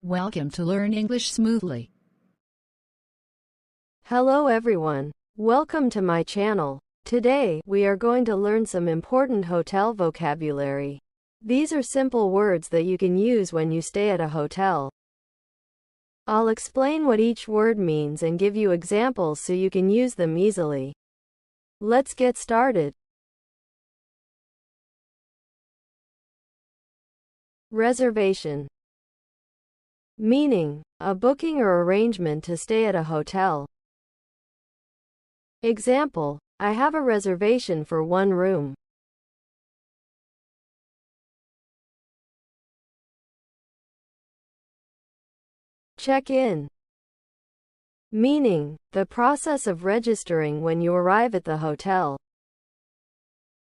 Welcome to Learn English Smoothly. Hello everyone. Welcome to my channel. Today, we are going to learn some important hotel vocabulary. These are simple words that you can use when you stay at a hotel. I'll explain what each word means and give you examples so you can use them easily. Let's get started. Reservation. Meaning, a booking or arrangement to stay at a hotel. Example, I have a reservation for one room. Check-in. Meaning, the process of registering when you arrive at the hotel.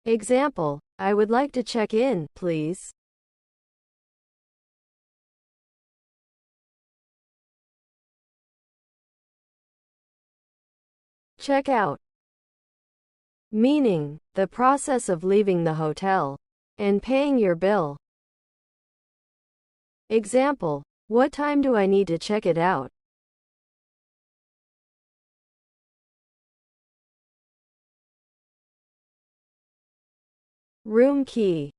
Example, I would like to check in, please. Check out. Meaning, the process of leaving the hotel and paying your bill. Example, what time do I need to check it out? Room key.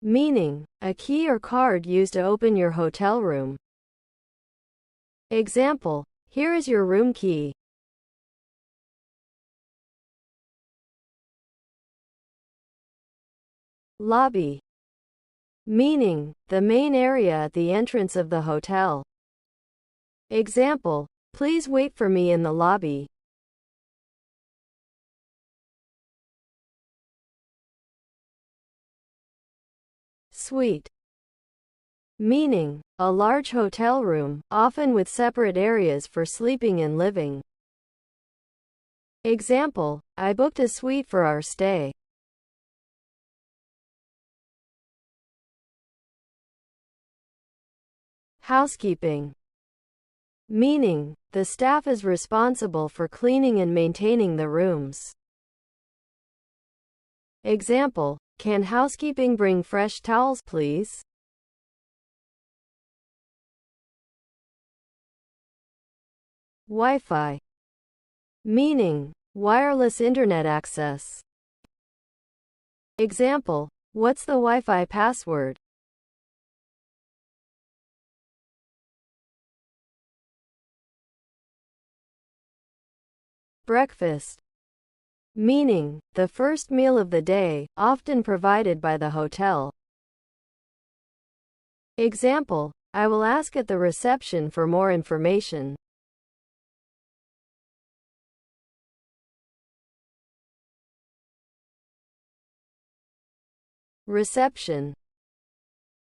Meaning, a key or card used to open your hotel room. Example, here is your room key. Lobby. Meaning, the main area at the entrance of the hotel. Example, please wait for me in the lobby. Suite. Meaning, a large hotel room, often with separate areas for sleeping and living. Example, I booked a suite for our stay. Housekeeping. Meaning, the staff is responsible for cleaning and maintaining the rooms. Example, can housekeeping bring fresh towels, please? Wi-Fi. Meaning, wireless internet access. Example, what's the Wi-Fi password? Breakfast. Meaning, the first meal of the day, often provided by the hotel. Example, I will ask at the reception for more information. Reception.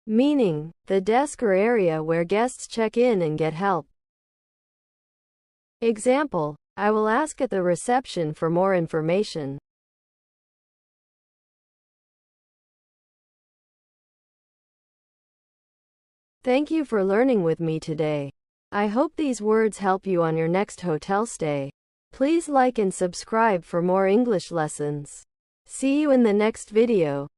Meaning, the desk or area where guests check in and get help. Example, I will ask at the reception for more information. Thank you for learning with me today. I hope these words help you on your next hotel stay. Please like and subscribe for more English lessons. See you in the next video.